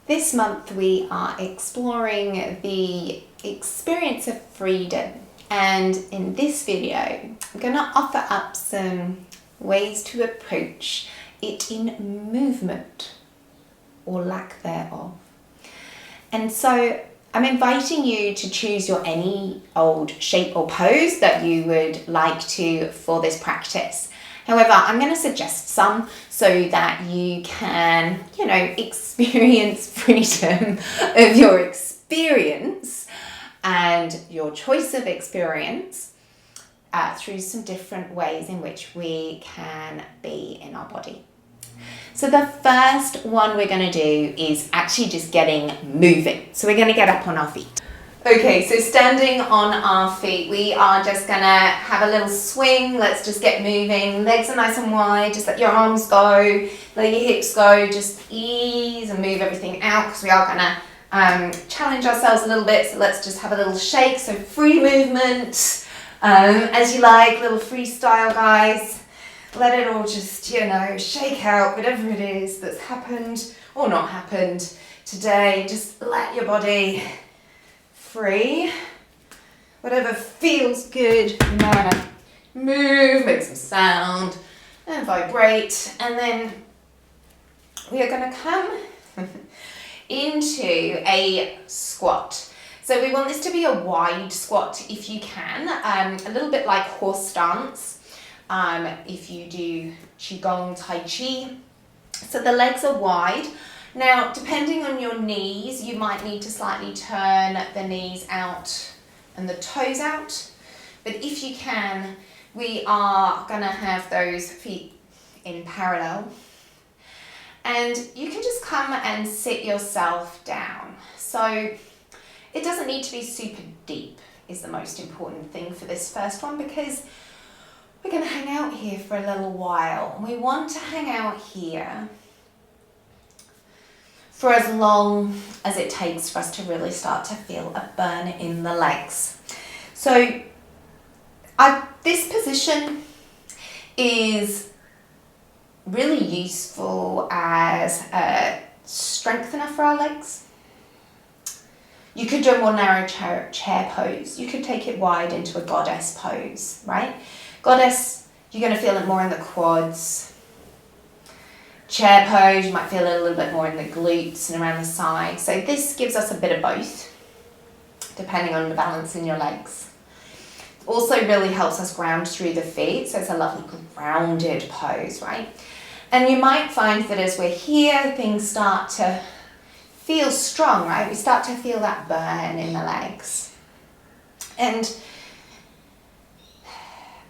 This month we are exploring the experience of freedom, and in this video I'm going to offer up some ways to approach it in movement or lack thereof. And so I'm inviting you to choose your any old shape or pose that you would like to for this practice. However, I'm going to suggest some so that you can, experience freedom of your experience and your choice of experience through some different ways in which we can be in our body. So the first one we're going to do is actually just getting moving. So we're going to get up on our feet. Okay, so standing on our feet, we are just going to have a little swing. Let's just get moving. Legs are nice and wide. Just let your arms go, let your hips go. Just ease and move everything out because we are going to challenge ourselves a little bit. So let's just have a little shake. So free movement, as you like, little freestyle, guys. Let it all just, shake out whatever it is that's happened or not happened today. Just let your body free. Whatever feels good, you know, move, make some sound, and vibrate. And then we are going to come into a squat. So we want this to be a wide squat if you can, a little bit like horse stance. If you do Qigong, Tai Chi. So the legs are wide. Now, depending on your knees, you might need to slightly turn the knees out and the toes out. But if you can, we are going to have those feet in parallel. And you can just come and sit yourself down. So it doesn't need to be super deep is the most important thing for this first one, because we're going to hang out here for a little while. We want to hang out here for as long as it takes for us to really start to feel a burn in the legs. So this position is really useful as a strengthener for our legs. You could do a more narrow chair pose. You could take it wide into a goddess pose, right? Goddess, you're going to feel it more in the quads. Chair pose, you might feel it a little bit more in the glutes and around the side. So this gives us a bit of both, depending on the balance in your legs. Also really helps us ground through the feet, so it's a lovely grounded pose, right? And you might find that as we're here, things start to feel strong, right? We start to feel that burn in the legs. And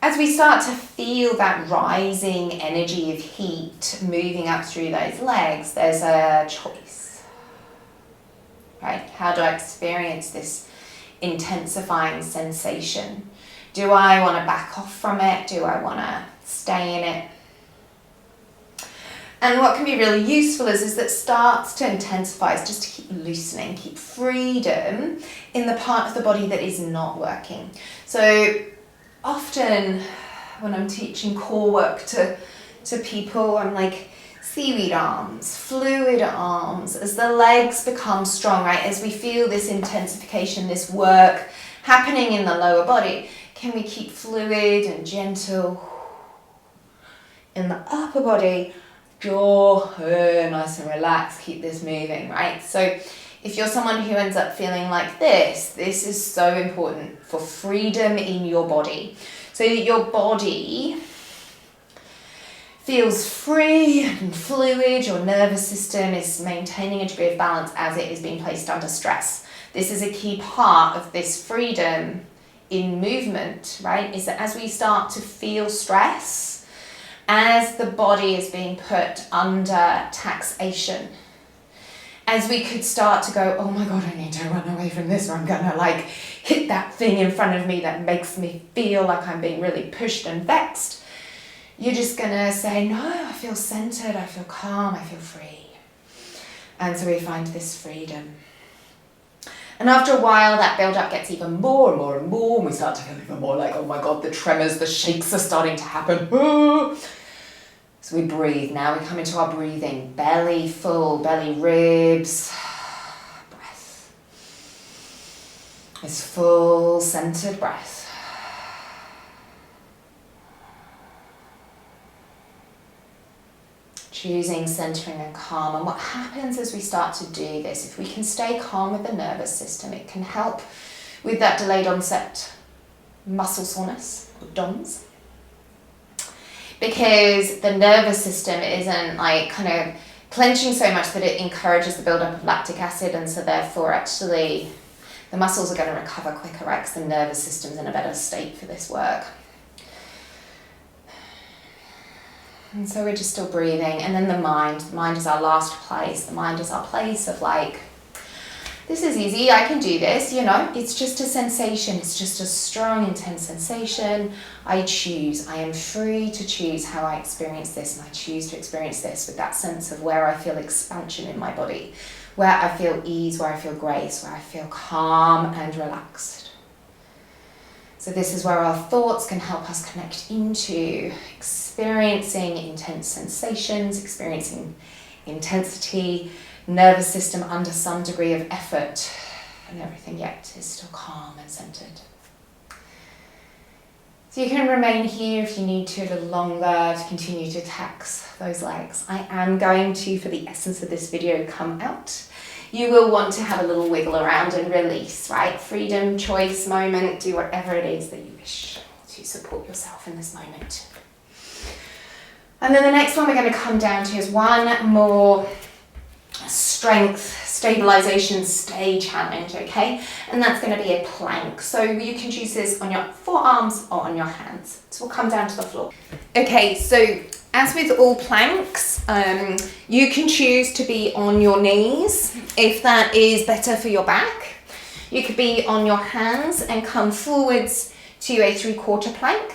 as we start to feel that rising energy of heat moving up through those legs, there's a choice, right? How do I experience this intensifying sensation? Do I want to back off from it? Do I want to stay in it? And what can be really useful is that starts to intensify is just to keep loosening, keep freedom in the part of the body that is not working. So often when I'm teaching core work to people, I'm like, seaweed arms, fluid arms, as the legs become strong, right? As we feel this intensification, this work happening in the lower body, can we keep fluid and gentle in the upper body? Jaw, nice and relaxed, keep this moving, right? So if you're someone who ends up feeling like this is so important for freedom in your body. So that your body feels free and fluid, your nervous system is maintaining a degree of balance as it is being placed under stress. This is a key part of this freedom in movement, right? Is that as we start to feel stress, as the body is being put under taxation, as we could start to go, oh my God, I need to run away from this, or I'm gonna hit that thing in front of me that makes me feel like I'm being really pushed and vexed. You're just gonna say, no, I feel centered, I feel calm, I feel free. And so we find this freedom. And after a while, that build-up gets even more and more and more, and we start to feel even more like, oh my God, the tremors, the shakes are starting to happen. So we breathe. Now we come into our breathing. Belly full, belly ribs, This full centered breath. Choosing centering and calm. And what happens as we start to do this, if we can stay calm with the nervous system, it can help with that delayed onset muscle soreness, or DOMS. Because the nervous system isn't like kind of clenching so much that it encourages the buildup of lactic acid, and so therefore actually the muscles are going to recover quicker, right? Because the nervous system's in a better state for this work. And so we're just still breathing. And then the mind is our last place. The mind is our place of like, this is easy, I can do this, you know, it's just a sensation, it's just a strong, intense sensation. I choose, I am free to choose how I experience this, and I choose to experience this with that sense of where I feel expansion in my body, where I feel ease, where I feel grace, where I feel calm and relaxed. So this is where our thoughts can help us connect into experiencing intense sensations, experiencing intensity, nervous system under some degree of effort, and everything yet is still calm and centered. So you can remain here if you need to a little longer to continue to tax those legs. I am going to, for the essence of this video, come out. You will want to have a little wiggle around and release, right? Freedom, choice, moment, do whatever it is that you wish to support yourself in this moment. And then the next one we're going to come down to is one more strength, stabilization, stay challenge, okay? And that's going to be a plank. So you can choose this on your forearms or on your hands. So we'll come down to the floor. Okay, so as with all planks, you can choose to be on your knees if that is better for your back. You could be on your hands and come forwards to a 3/4 plank.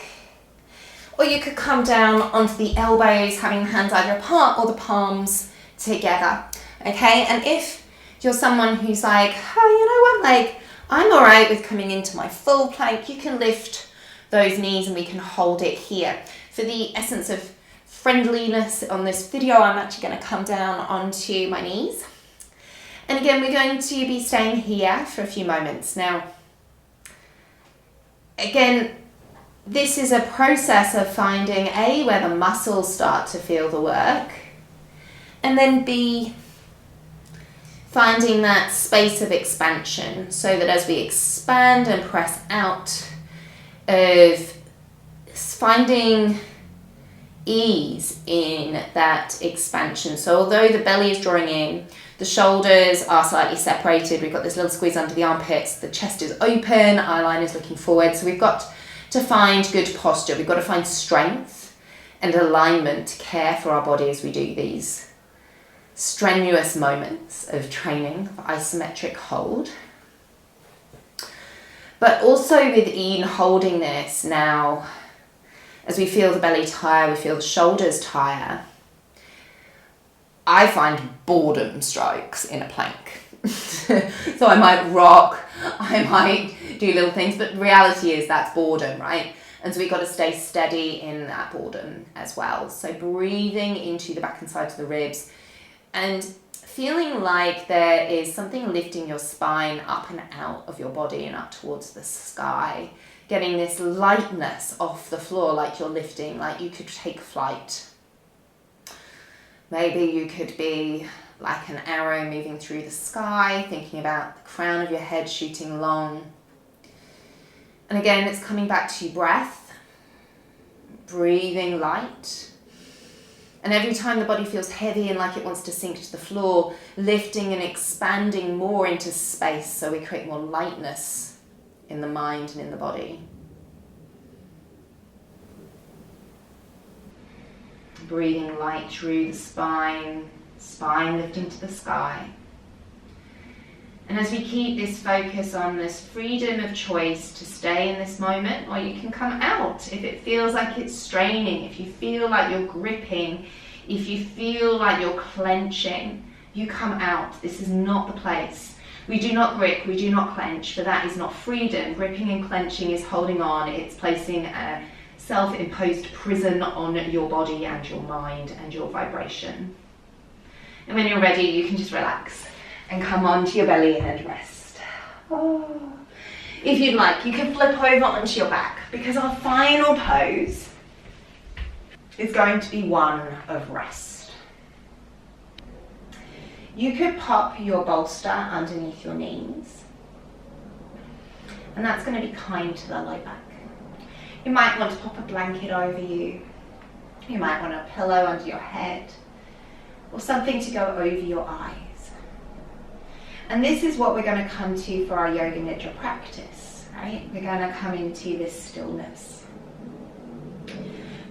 Or you could come down onto the elbows, having the hands either apart or the palms together. Okay, and if you're someone who's like, oh, you know what, like, I'm all right with coming into my full plank, you can lift those knees and we can hold it here. For the essence of friendliness on this video, I'm actually going to come down onto my knees. And again, we're going to be staying here for a few moments. Now, again, this is a process of finding A, where the muscles start to feel the work, and then B, finding that space of expansion, so that as we expand and press out, of finding ease in that expansion. So although the belly is drawing in, the shoulders are slightly separated, we've got this little squeeze under the armpits, the chest is open, eye line is looking forward. So we've got to find good posture, we've got to find strength and alignment to care for our body as we do these strenuous moments of training for isometric hold. But also within holding this now, as we feel the belly tire, we feel the shoulders tire, I find boredom strikes in a plank. So I might rock, I might do little things, but reality is that's boredom, right? And so we've got to stay steady in that boredom as well. So breathing into the back and sides of the ribs and feeling like there is something lifting your spine up and out of your body and up towards the sky. Getting this lightness off the floor, like you're lifting, like you could take flight. Maybe you could be like an arrow moving through the sky, thinking about the crown of your head shooting long. And again, it's coming back to breath, breathing light. And every time the body feels heavy and like it wants to sink to the floor, lifting and expanding more into space so we create more lightness in the mind and in the body. Breathing light through the spine, spine lifting to the sky. And as we keep this focus on this freedom of choice to stay in this moment, or you can come out if it feels like it's straining, if you feel like you're gripping, if you feel like you're clenching, you come out. This is not the place. We do not grip, we do not clench, for that is not freedom. Gripping and clenching is holding on, it's placing a self-imposed prison on your body and your mind and your vibration. And when you're ready, you can just relax and come onto your belly and rest. Oh. If you'd like, you can flip over onto your back because our final pose is going to be one of rest. You could pop your bolster underneath your knees, and that's going to be kind to the low back. You might want to pop a blanket over you. You might want a pillow under your head or something to go over your eyes. And this is what we're going to come to for our Yoga Nidra practice, right? We're going to come into this stillness.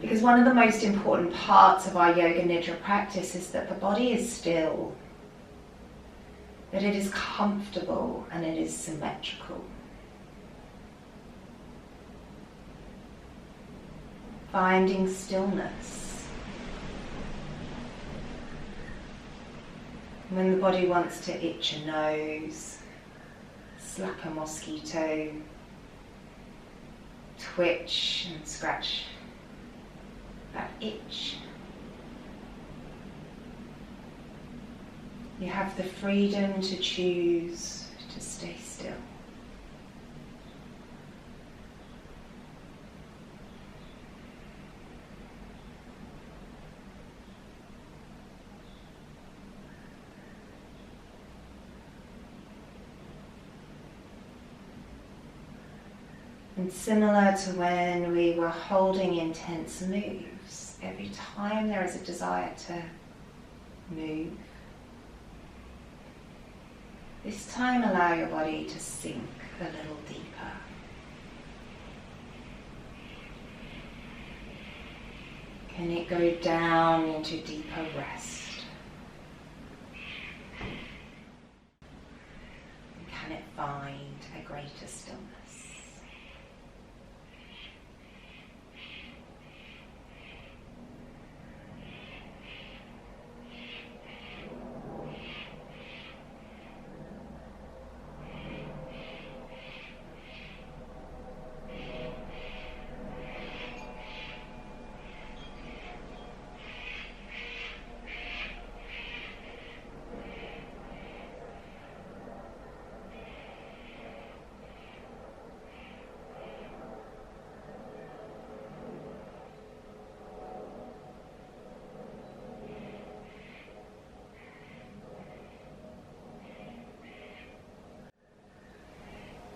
Because one of the most important parts of our Yoga Nidra practice is that the body is still, that it is comfortable and it is symmetrical. Finding stillness. When the body wants to itch a nose, slap a mosquito, twitch and scratch that itch, you have the freedom to choose to stay still. And similar to when we were holding intense moves, every time there is a desire to move, this time allow your body to sink a little deeper. Can it go down into deeper rest? And can it find a greater stillness?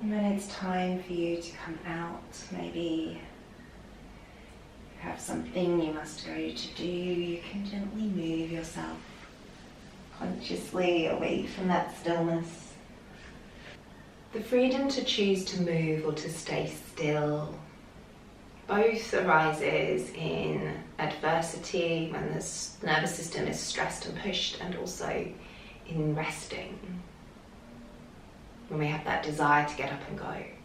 And when it's time for you to come out, maybe you have something you must go to do, you can gently move yourself consciously away from that stillness. The freedom to choose to move or to stay still both arises in adversity, when the nervous system is stressed and pushed, and also in resting, when we have that desire to get up and go. It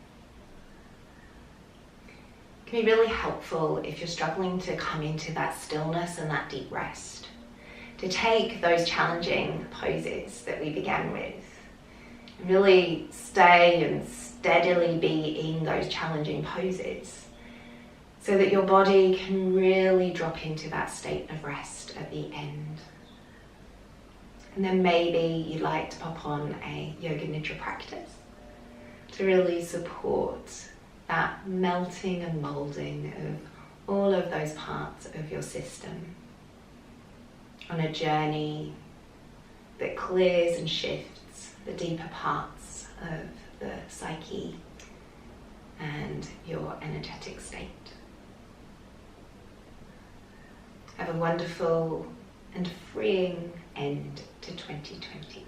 can be really helpful if you're struggling to come into that stillness and that deep rest, to take those challenging poses that we began with and really stay and steadily be in those challenging poses so that your body can really drop into that state of rest at the end. And then maybe you'd like to pop on a Yoga Nidra practice to really support that melting and moulding of all of those parts of your system on a journey that clears and shifts the deeper parts of the psyche and your energetic state. Have a wonderful and freeing end to 2020.